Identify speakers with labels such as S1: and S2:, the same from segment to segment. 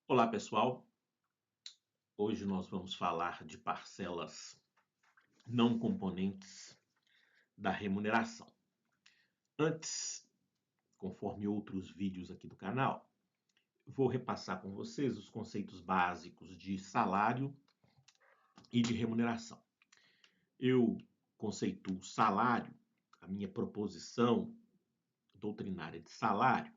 S1: Olá, pessoal. Hoje nós vamos falar de parcelas não componentes da remuneração. Antes, conforme outros vídeos aqui do canal, vou repassar com vocês os conceitos básicos de salário e de remuneração. Eu conceituo salário, a minha proposição doutrinária de salário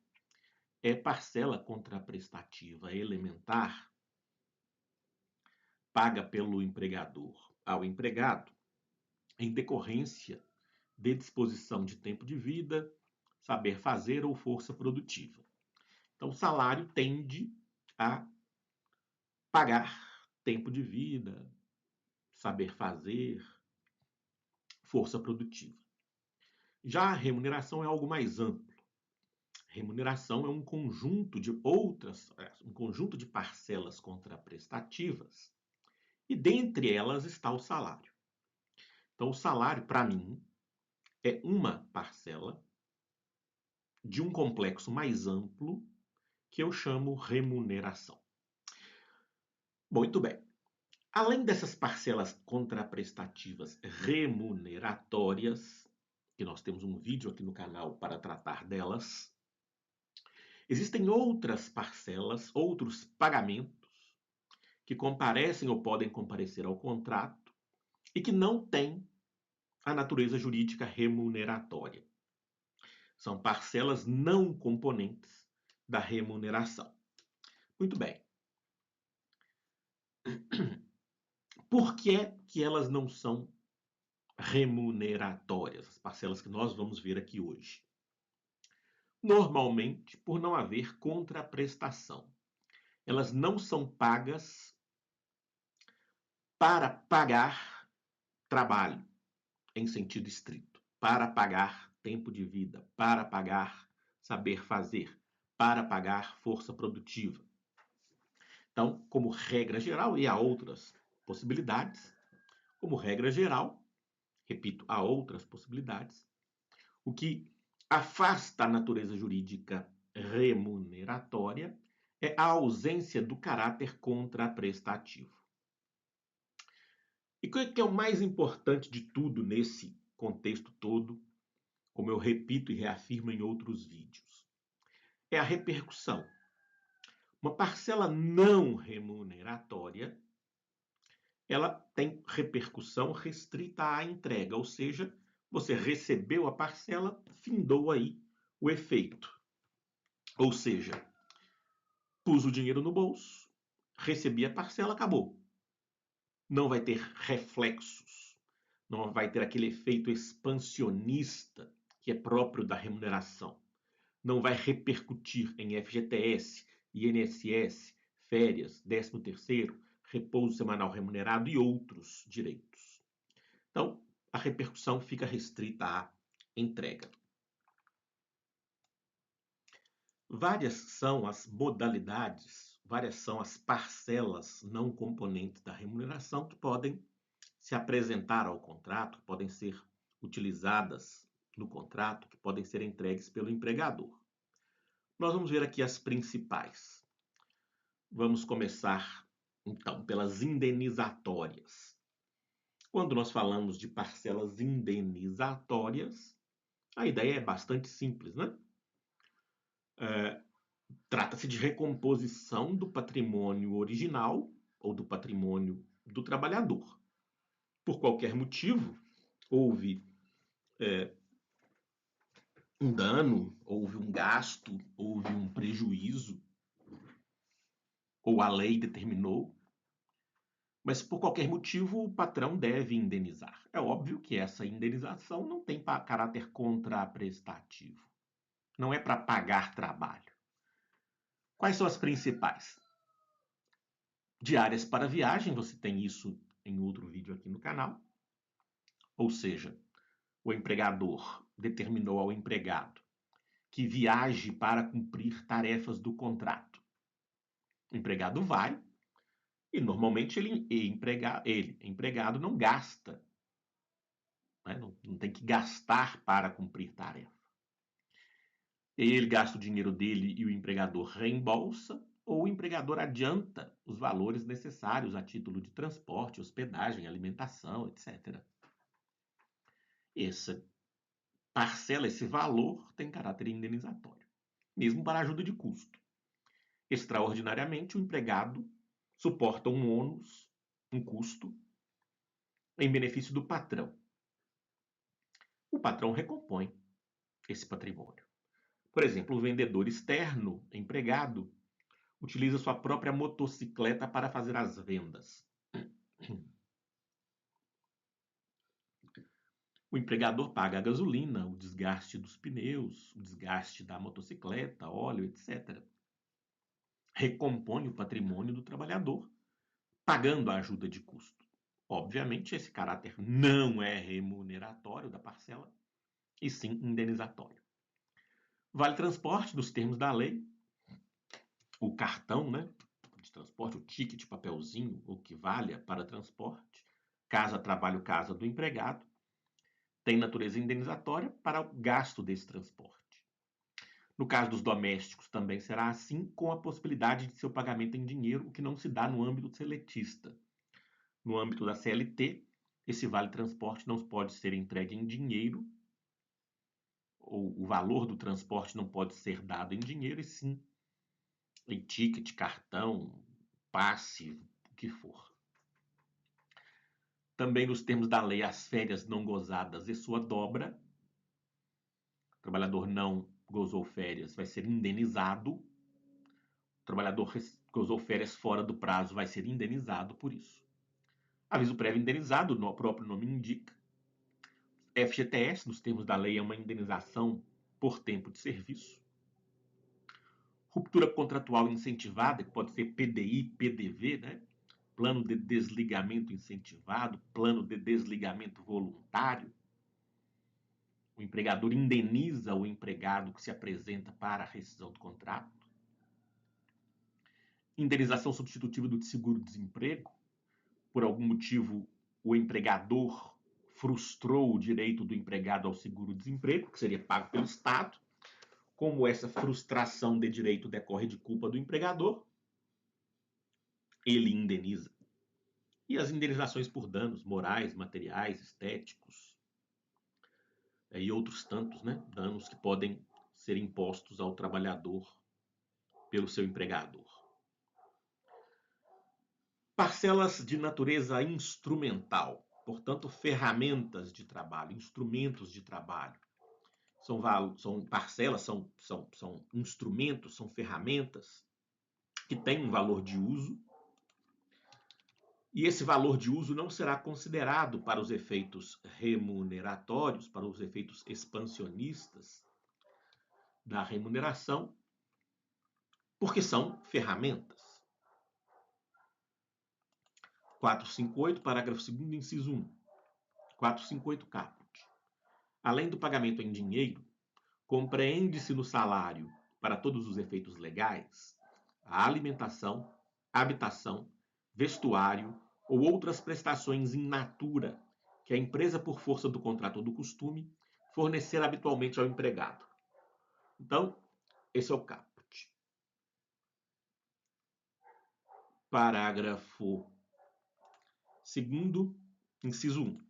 S1: é parcela contraprestativa elementar paga pelo empregador ao empregado em decorrência de disposição de tempo de vida, saber fazer ou força produtiva. Então, o salário tende a pagar tempo de vida, saber fazer, força produtiva. Já a remuneração é algo mais amplo. Remuneração é um conjunto de parcelas contraprestativas, e dentre elas está o salário. Então, o salário, para mim, é uma parcela de um complexo mais amplo que eu chamo remuneração. Muito bem. Além dessas parcelas contraprestativas remuneratórias, que nós temos um vídeo aqui no canal para tratar delas, existem outras parcelas, outros pagamentos que comparecem ou podem comparecer ao contrato e que não têm a natureza jurídica remuneratória. São parcelas não componentes da remuneração. Muito bem. Por que elas não são remuneratórias, as parcelas que nós vamos ver aqui hoje? Normalmente, por não haver contraprestação. Elas não são pagas para pagar trabalho, em sentido estrito, para pagar tempo de vida, para pagar saber fazer, para pagar força produtiva. Então, como regra geral, e há outras possibilidades, como regra geral, repito, há outras possibilidades, o que afasta a natureza jurídica remuneratória é a ausência do caráter contraprestativo. E o que é o mais importante de tudo nesse contexto todo, como eu repito e reafirmo em outros vídeos? É a repercussão. Uma parcela não remuneratória, ela tem repercussão restrita à entrega, ou seja, você recebeu a parcela, findou aí o efeito. Ou seja, pus o dinheiro no bolso, recebi a parcela, acabou. Não vai ter reflexos, não vai ter aquele efeito expansionista que é próprio da remuneração. Não vai repercutir em FGTS, INSS, férias, 13º, repouso semanal remunerado e outros direitos. Então, a repercussão fica restrita à entrega. Várias são as modalidades, várias são as parcelas não componentes da remuneração que podem se apresentar ao contrato, que podem ser utilizadas no contrato, que podem ser entregues pelo empregador. Nós vamos ver aqui as principais. Vamos começar, então, pelas indenizatórias. Quando nós falamos de parcelas indenizatórias, a ideia é bastante simples, né? Trata-se de recomposição do patrimônio original ou do patrimônio do trabalhador. Por qualquer motivo, houve um dano, houve um gasto, houve um prejuízo, ou a lei determinou, mas por qualquer motivo o patrão deve indenizar. É óbvio que essa indenização não tem caráter contraprestativo. Não é para pagar trabalho. Quais são as principais? Diárias para viagem, você tem isso em outro vídeo aqui no canal. Ou seja, o empregador determinou ao empregado que viaje para cumprir tarefas do contrato. O empregado vai, E normalmente empregado, não gasta, né? Não tem que gastar para cumprir tarefa. Ele gasta o dinheiro dele e o empregador reembolsa, ou o empregador adianta os valores necessários a título de transporte, hospedagem, alimentação, etc. Essa parcela, esse valor, tem caráter indenizatório, mesmo para ajuda de custo. Extraordinariamente, o empregado suporta um ônus, um custo, em benefício do patrão. O patrão recompõe esse patrimônio. Por exemplo, o vendedor externo, empregado, utiliza sua própria motocicleta para fazer as vendas. O empregador paga a gasolina, o desgaste dos pneus, o desgaste da motocicleta, óleo, etc. Recompõe o patrimônio do trabalhador, pagando a ajuda de custo. Obviamente, esse caráter não é remuneratório da parcela, e sim indenizatório. Vale transporte, nos termos da lei, o cartão, né, de transporte, o ticket, papelzinho, o que valha para transporte, casa, trabalho, casa do empregado, tem natureza indenizatória para o gasto desse transporte. No caso dos domésticos, também será assim, com a possibilidade de seu pagamento em dinheiro, o que não se dá no âmbito seletista. No âmbito da CLT, esse vale-transporte não pode ser entregue em dinheiro, ou o valor do transporte não pode ser dado em dinheiro, e sim em ticket, cartão, passe, o que for. Também nos termos da lei, as férias não gozadas e sua dobra. O trabalhador não gozou férias, vai ser indenizado. O trabalhador gozou férias fora do prazo, vai ser indenizado por isso. Aviso prévio indenizado, o próprio nome indica. FGTS, nos termos da lei, é uma indenização por tempo de serviço. Ruptura contratual incentivada, que pode ser PDI, PDV, né? Plano de desligamento incentivado, plano de desligamento voluntário. O empregador indeniza o empregado que se apresenta para a rescisão do contrato. Indenização substitutiva do seguro-desemprego. Por algum motivo, o empregador frustrou o direito do empregado ao seguro-desemprego, que seria pago pelo Estado. Como essa frustração de direito decorre de culpa do empregador, ele indeniza. E as indenizações por danos morais, materiais, estéticos, e outros tantos, né, danos que podem ser impostos ao trabalhador pelo seu empregador. Parcelas de natureza instrumental, portanto, ferramentas de trabalho, instrumentos de trabalho. São parcelas, são instrumentos, são ferramentas que têm um valor de uso, e esse valor de uso não será considerado para os efeitos remuneratórios, para os efeitos expansionistas da remuneração, porque são ferramentas. 458, parágrafo 2º, inciso 1. 458 caput. Além do pagamento em dinheiro, compreende-se no salário, para todos os efeitos legais, a alimentação, habitação, vestuário ou outras prestações in natura que a empresa, por força do contrato ou do costume, fornecer habitualmente ao empregado. Então, esse é o caput. Parágrafo 2º, inciso 1.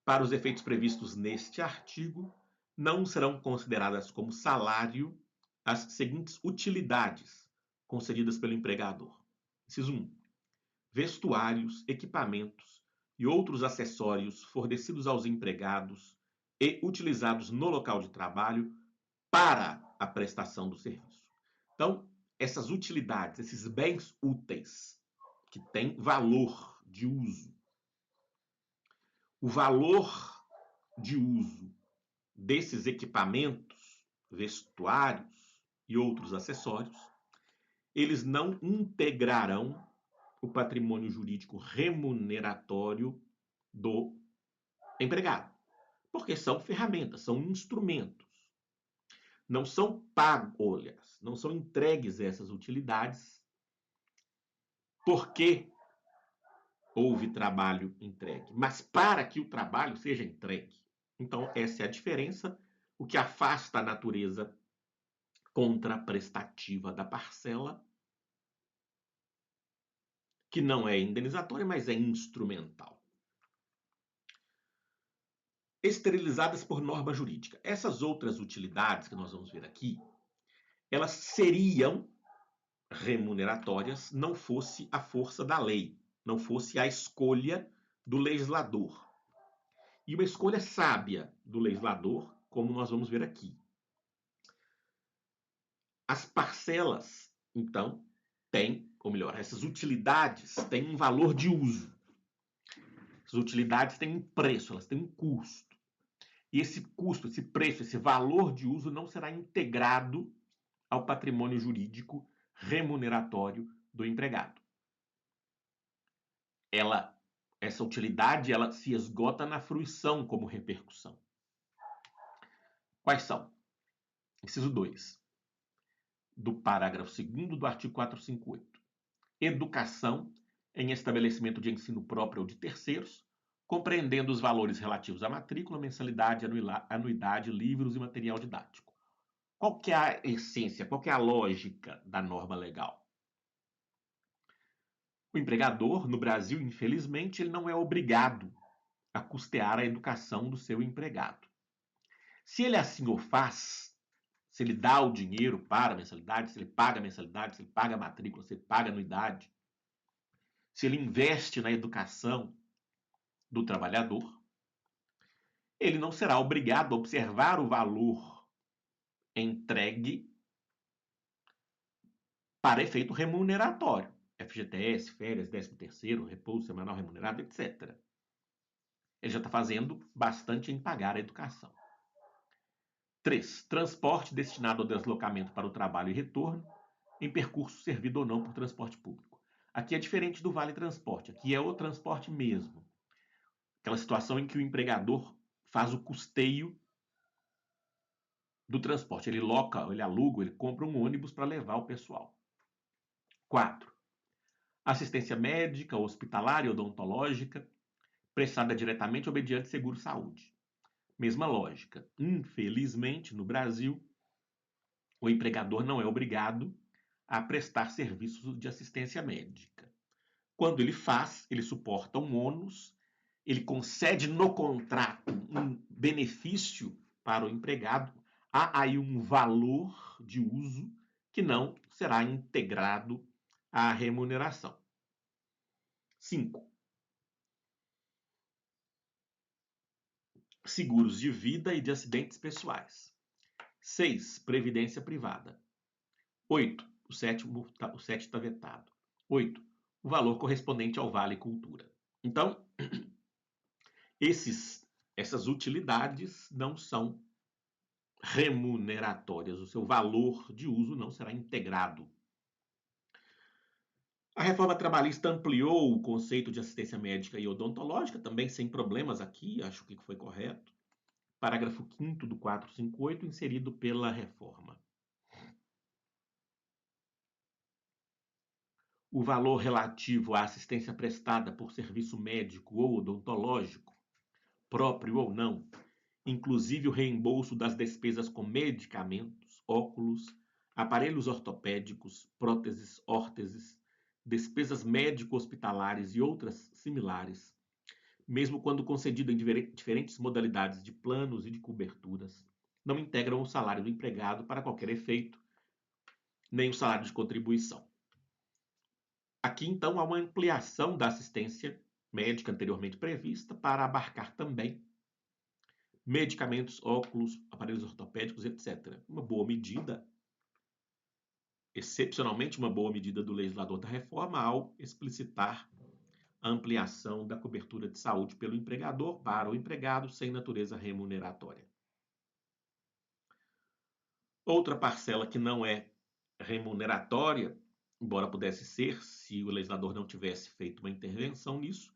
S1: Para os efeitos previstos neste artigo, não serão consideradas como salário as seguintes utilidades concedidas pelo empregador. Inciso 1. Vestuários, equipamentos e outros acessórios fornecidos aos empregados e utilizados no local de trabalho para a prestação do serviço. Então, essas utilidades, esses bens úteis, que têm valor de uso. O valor de uso desses equipamentos, vestuários e outros acessórios, eles não integrarão o patrimônio jurídico remuneratório do empregado, porque são ferramentas, são instrumentos. Não são pagos, não são entregues essas utilidades porque houve trabalho entregue, mas para que o trabalho seja entregue. Então, essa é a diferença, o que afasta a natureza contraprestativa da parcela, que não é indenizatória, mas é instrumental. Esterilizadas por norma jurídica. Essas outras utilidades que nós vamos ver aqui, elas seriam remuneratórias não fosse a força da lei, não fosse a escolha do legislador. E uma escolha sábia do legislador, como nós vamos ver aqui. As parcelas, então, têm, ou melhor, essas utilidades têm um valor de uso. Essas utilidades têm um preço, elas têm um custo. E esse custo, esse preço, esse valor de uso não será integrado ao patrimônio jurídico remuneratório do empregado. Essa utilidade ela se esgota na fruição como repercussão. Quais são? Inciso 2 do parágrafo 2º do artigo 458. Educação em estabelecimento de ensino próprio ou de terceiros, compreendendo os valores relativos à matrícula, mensalidade, anuidade, livros e material didático. Qual que é a essência, qual que é a lógica da norma legal? O empregador, no Brasil, infelizmente, ele não é obrigado a custear a educação do seu empregado. Se ele assim o faz, se ele dá o dinheiro para a mensalidade, se ele paga a mensalidade, se ele paga a matrícula, se ele paga a anuidade, se ele investe na educação do trabalhador, ele não será obrigado a observar o valor entregue para efeito remuneratório. FGTS, férias, 13º, repouso semanal remunerado, etc. Ele já está fazendo bastante em pagar a educação. 3. Transporte destinado ao deslocamento para o trabalho e retorno, em percurso servido ou não por transporte público. Aqui é diferente do Vale Transporte, aqui é o transporte mesmo. Aquela situação em que o empregador faz o custeio do transporte. Ele loca, ele aluga, ele compra um ônibus para levar o pessoal. 4. Assistência médica, hospitalar e odontológica, prestada diretamente ou mediante seguro-saúde. Mesma lógica. Infelizmente, no Brasil, o empregador não é obrigado a prestar serviços de assistência médica. Quando ele faz, ele suporta um ônus, ele concede no contrato um benefício para o empregado, há aí um valor de uso que não será integrado à remuneração. 5. Seguros de vida e de acidentes pessoais. 6. Previdência privada. 8. O 7 está vetado. 8. O valor correspondente ao Vale Cultura. Então, essas utilidades não são remuneratórias. O seu valor de uso não será integrado. A reforma trabalhista ampliou o conceito de assistência médica e odontológica, também sem problemas aqui, acho que foi correto. Parágrafo 5º do 458, inserido pela reforma. O valor relativo à assistência prestada por serviço médico ou odontológico, próprio ou não, inclusive o reembolso das despesas com medicamentos, óculos, aparelhos ortopédicos, próteses, órteses, despesas médico-hospitalares e outras similares, mesmo quando concedido em diferentes modalidades de planos e de coberturas, não integram o salário do empregado para qualquer efeito, nem o salário de contribuição. Aqui, então, há uma ampliação da assistência médica anteriormente prevista para abarcar também medicamentos, óculos, aparelhos ortopédicos, etc. Uma boa medida, excepcionalmente uma boa medida do legislador da reforma ao explicitar a ampliação da cobertura de saúde pelo empregador para o empregado sem natureza remuneratória. Outra parcela que não é remuneratória, embora pudesse ser, se o legislador não tivesse feito uma intervenção nisso,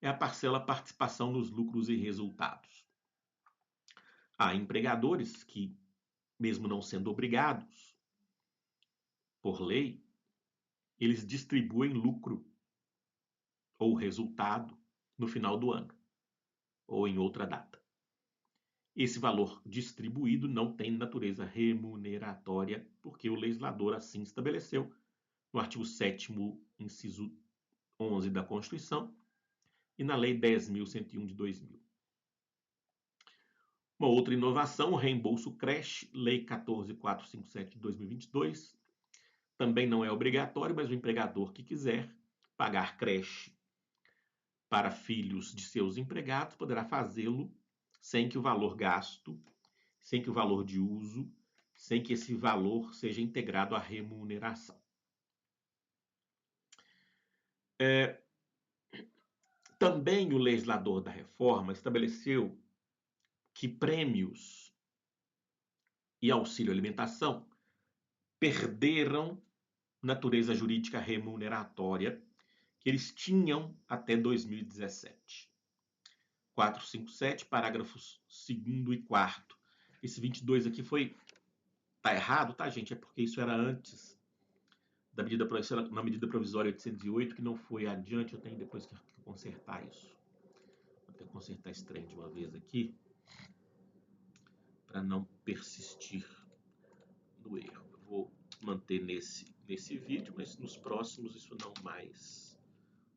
S1: é a parcela participação nos lucros e resultados. Há empregadores que, mesmo não sendo obrigados por lei, eles distribuem lucro ou resultado no final do ano ou em outra data. Esse valor distribuído não tem natureza remuneratória, porque o legislador assim estabeleceu no artigo 7º, inciso 11 da Constituição e na Lei 10.101 de 2000. Uma outra inovação, o reembolso creche, Lei 14.457 de 2022, também não é obrigatório, mas o empregador que quiser pagar creche para filhos de seus empregados poderá fazê-lo sem que o valor gasto, sem que o valor de uso, sem que esse valor seja integrado à remuneração. Também o legislador da reforma estabeleceu que prêmios e auxílio alimentação perderam natureza jurídica remuneratória que eles tinham até 2017. 457, parágrafos 2º e 4º. Esse 22 aqui tá errado, tá, gente? É porque isso era antes da medida provisória, na medida provisória 808, que não foi adiante. Eu tenho depois que consertar isso. Vou até consertar esse trem de uma vez aqui, para não persistir no erro. Eu vou manter nesse vídeo, mas nos próximos isso não mais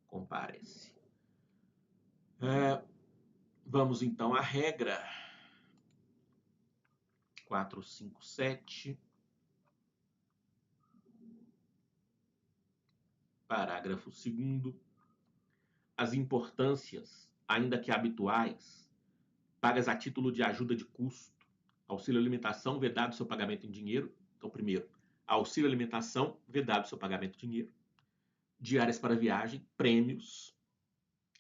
S1: comparece. Vamos então à regra 457, parágrafo 2º. As importâncias, ainda que habituais, pagas a título de ajuda de custo, auxílio alimentação, vedado seu pagamento em dinheiro. Então, primeiro, auxílio alimentação, vedado seu pagamento em dinheiro. Diárias para viagem, prêmios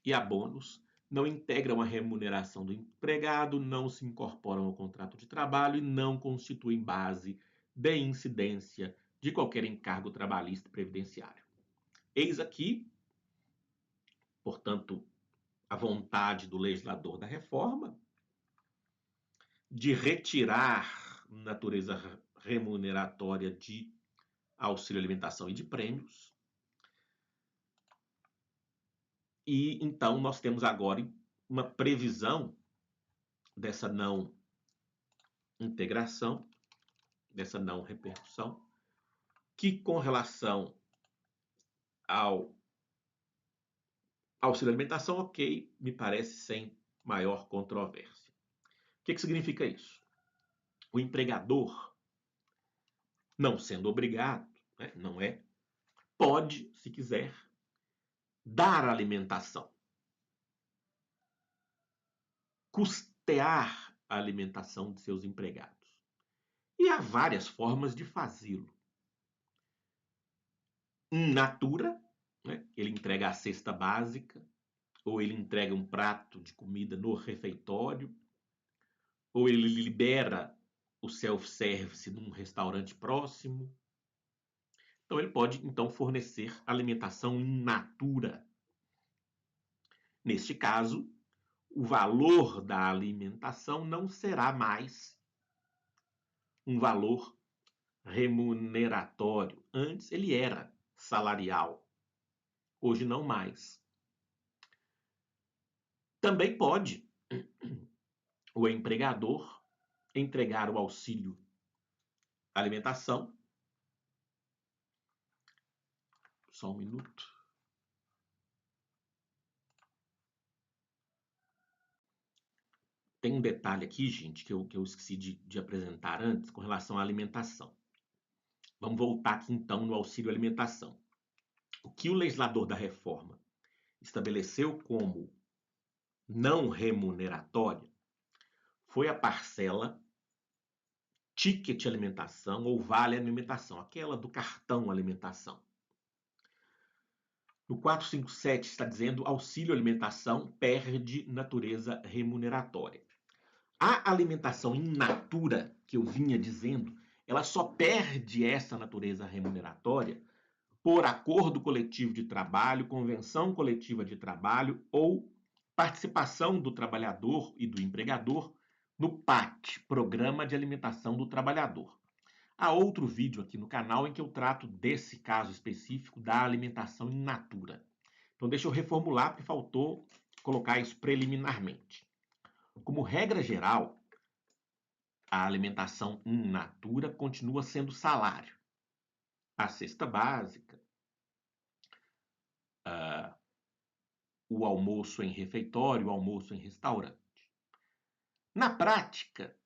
S1: e abonos não integram a remuneração do empregado, não se incorporam ao contrato de trabalho e não constituem base de incidência de qualquer encargo trabalhista e previdenciário. Eis aqui, portanto, a vontade do legislador da reforma de retirar natureza remuneratória de auxílio alimentação e de prêmios. E então nós temos agora uma previsão dessa não integração, dessa não repercussão, que com relação ao auxílio alimentação, ok, me parece sem maior controvérsia. O que significa isso? O empregador, não sendo obrigado, né, não é, pode, se quiser, dar alimentação, custear a alimentação de seus empregados. E há várias formas de fazê-lo. In natura, né? Ele entrega a cesta básica, ou ele entrega um prato de comida no refeitório, ou ele libera o self-service num restaurante próximo. Então ele pode então fornecer alimentação in natura. Neste caso, o valor da alimentação não será mais um valor remuneratório. Antes ele era salarial, hoje não mais. Também pode o empregador entregar o auxílio alimentação. Só um minuto. Tem um detalhe aqui, gente, que eu esqueci de apresentar antes com relação à alimentação. Vamos voltar aqui então no auxílio alimentação. O que o legislador da reforma estabeleceu como não remuneratória foi a parcela ticket alimentação ou vale alimentação, aquela do cartão alimentação. No 457 está dizendo auxílio alimentação perde natureza remuneratória. A alimentação in natura, que eu vinha dizendo, ela só perde essa natureza remuneratória por acordo coletivo de trabalho, convenção coletiva de trabalho ou participação do trabalhador e do empregador no PAT, Programa de Alimentação do Trabalhador. Há outro vídeo aqui no canal em que eu trato desse caso específico da alimentação in natura. Então deixa eu reformular, porque faltou colocar isso preliminarmente. Como regra geral, a alimentação in natura continua sendo salário. A cesta básica, o almoço em refeitório, o almoço em restaurante. Na prática,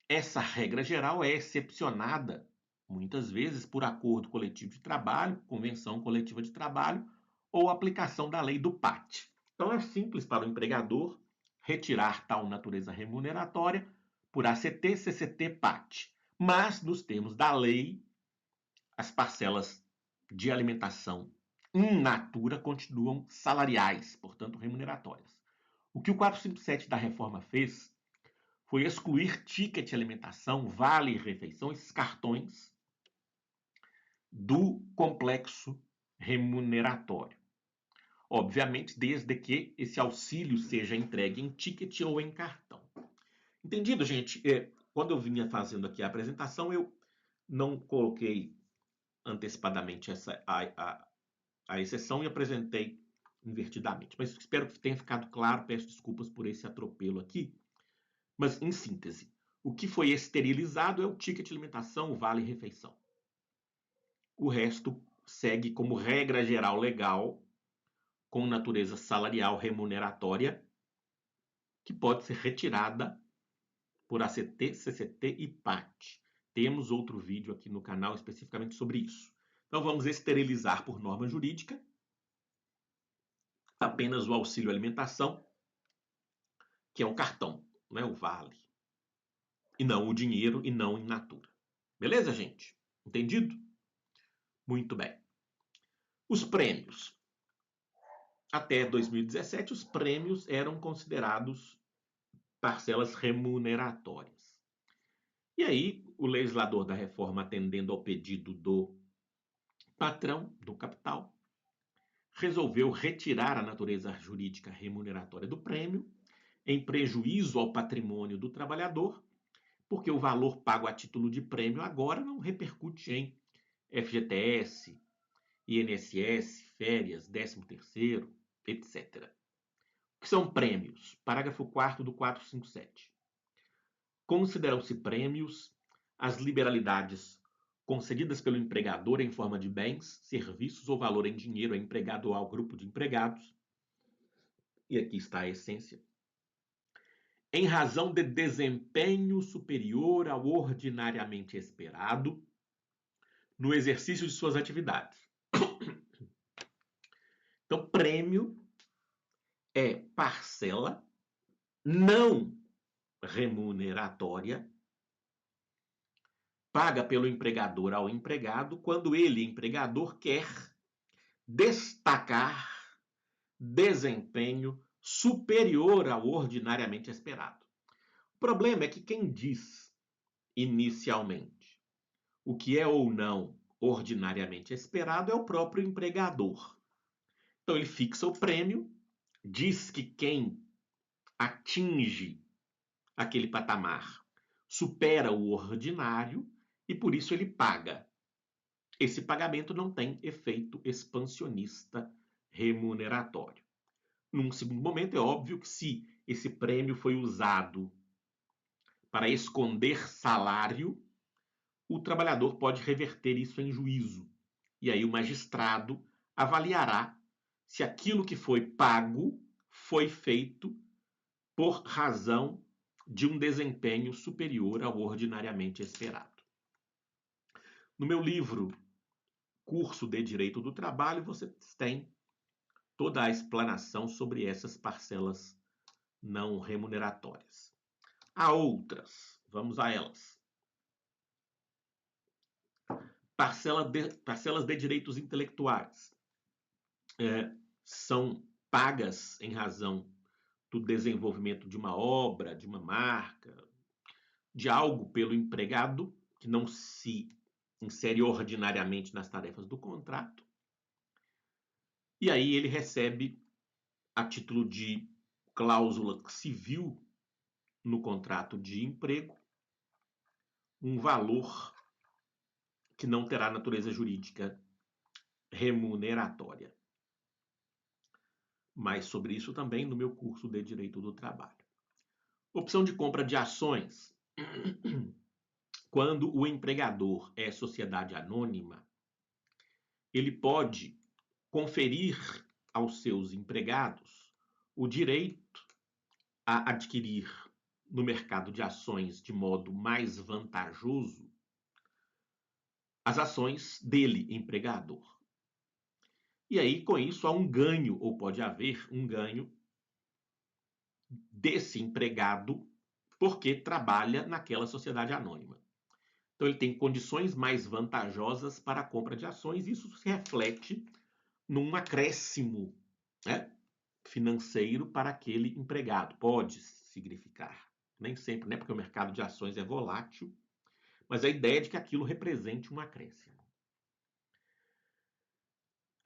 S1: essa regra geral é excepcionada, muitas vezes, por acordo coletivo de trabalho, convenção coletiva de trabalho ou aplicação da lei do PAT. Então, é simples para o empregador retirar tal natureza remuneratória por ACT, CCT, PAT. Mas, nos termos da lei, as parcelas de alimentação in natura continuam salariais, portanto, remuneratórias. O que o 457 da reforma fez foi excluir ticket alimentação, vale refeição, esses cartões do complexo remuneratório. Obviamente, desde que esse auxílio seja entregue em ticket ou em cartão. Entendido, gente? Quando eu vinha fazendo aqui a apresentação, eu não coloquei antecipadamente a exceção e apresentei invertidamente. Mas espero que tenha ficado claro, peço desculpas por esse atropelo aqui. Mas, em síntese, o que foi esterilizado é o ticket de alimentação, o vale-refeição. O resto segue como regra geral legal, com natureza salarial remuneratória, que pode ser retirada por ACT, CCT e PAT. Temos outro vídeo aqui no canal especificamente sobre isso. Então, vamos esterilizar por norma jurídica apenas o auxílio alimentação, que é o cartão, né, o vale. E não o dinheiro e não in natura. Beleza, gente? Entendido? Muito bem. Os prêmios. Até 2017, os prêmios eram considerados parcelas remuneratórias. E aí, o legislador da reforma, atendendo ao pedido do patrão, do capital, resolveu retirar a natureza jurídica remuneratória do prêmio, em prejuízo ao patrimônio do trabalhador, porque o valor pago a título de prêmio agora não repercute em FGTS, INSS, férias, 13º, etc. O que são prêmios? Parágrafo 4º do 457. Consideram-se prêmios as liberalidades concedidas pelo empregador em forma de bens, serviços ou valor em dinheiro a empregado ou ao grupo de empregados. E aqui está a essência. Em razão de desempenho superior ao ordinariamente esperado no exercício de suas atividades. Então, prêmio é parcela não remuneratória paga pelo empregador ao empregado quando ele, empregador, quer destacar desempenho superior ao ordinariamente esperado. O problema é que quem diz inicialmente o que é ou não ordinariamente esperado é o próprio empregador. Então ele fixa o prêmio, diz que quem atinge aquele patamar supera o ordinário e por isso ele paga. Esse pagamento não tem efeito expansionista remuneratório. Num segundo momento, é óbvio que se esse prêmio foi usado para esconder salário, o trabalhador pode reverter isso em juízo. E aí o magistrado avaliará se aquilo que foi pago foi feito por razão de um desempenho superior ao ordinariamente esperado. No meu livro Curso de Direito do Trabalho, você tem toda a explanação sobre essas parcelas não remuneratórias. Há outras, vamos a elas. Parcelas de direitos intelectuais. São pagas em razão do desenvolvimento de uma obra, de uma marca, de algo pelo empregado, que não se insere ordinariamente nas tarefas do contrato. E aí ele recebe, a título de cláusula civil no contrato de emprego, um valor que não terá natureza jurídica remuneratória. Mais sobre isso também no meu curso de Direito do Trabalho. Opção de compra de ações. Quando o empregador é sociedade anônima, ele pode conferir aos seus empregados o direito a adquirir no mercado de ações de modo mais vantajoso as ações dele, empregador. E aí, com isso, há um ganho, ou pode haver um ganho desse empregado porque trabalha naquela sociedade anônima. Então, ele tem condições mais vantajosas para a compra de ações e isso se reflete num acréscimo, né, financeiro para aquele empregado. Pode significar. Nem sempre, né, porque o mercado de ações é volátil, mas a ideia é de que aquilo represente um acréscimo.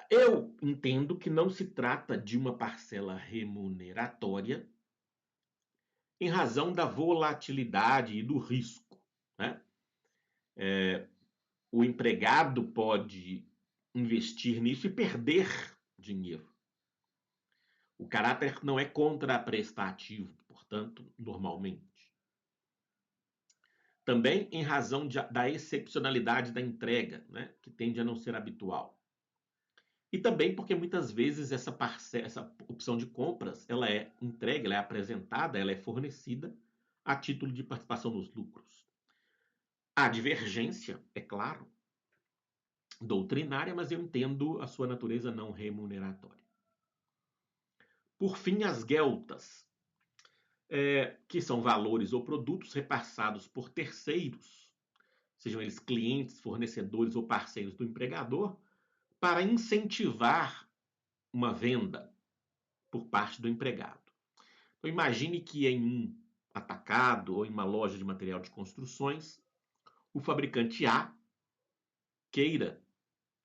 S1: Eu entendo que não se trata de uma parcela remuneratória em razão da volatilidade e do risco, né? O empregado pode investir nisso e perder dinheiro. O caráter não é contraprestativo, portanto, normalmente. Também em razão da excepcionalidade da entrega, né, que tende a não ser habitual. E também porque muitas vezes essa opção de compras, ela é entregue, ela é apresentada, ela é fornecida a título de participação nos lucros. Há divergência, é claro, doutrinária, mas eu entendo a sua natureza não remuneratória. Por fim, as gueltas, que são valores ou produtos repassados por terceiros, sejam eles clientes, fornecedores ou parceiros do empregador, para incentivar uma venda por parte do empregado. Então, imagine que em um atacado ou em uma loja de material de construções, o fabricante A queira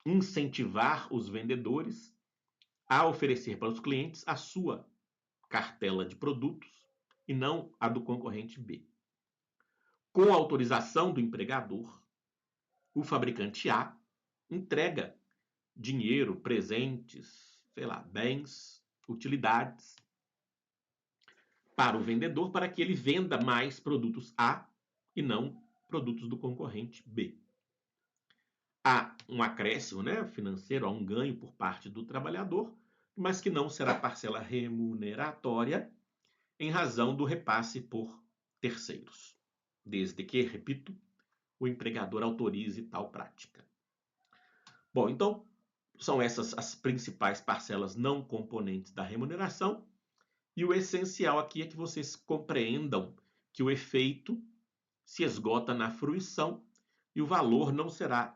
S1: incentivar os vendedores a oferecer para os clientes a sua cartela de produtos e não a do concorrente B. Com a autorização do empregador, o fabricante A entrega dinheiro, presentes, sei lá, bens, utilidades para o vendedor para que ele venda mais produtos A e não produtos do concorrente B. Há um acréscimo, né, financeiro, há um ganho por parte do trabalhador, mas que não será parcela remuneratória em razão do repasse por terceiros, desde que, repito, o empregador autorize tal prática. Bom, então, são essas as principais parcelas não componentes da remuneração, e o essencial aqui é que vocês compreendam que o efeito se esgota na fruição e o valor não será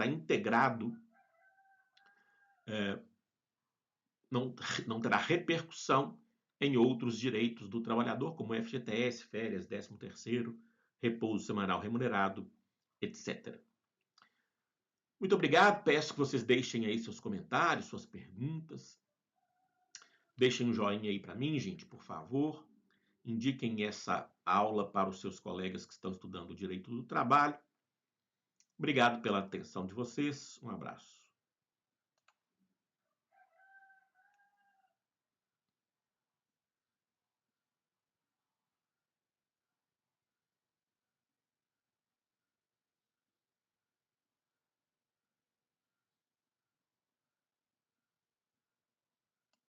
S1: integrado, não terá repercussão em outros direitos do trabalhador, como FGTS, férias, 13º, repouso semanal remunerado, etc. Muito obrigado, peço que vocês deixem aí seus comentários, suas perguntas. Deixem um joinha aí para mim, gente, por favor. Indiquem essa aula para os seus colegas que estão estudando o direito do trabalho. Obrigado pela atenção de vocês. Um abraço.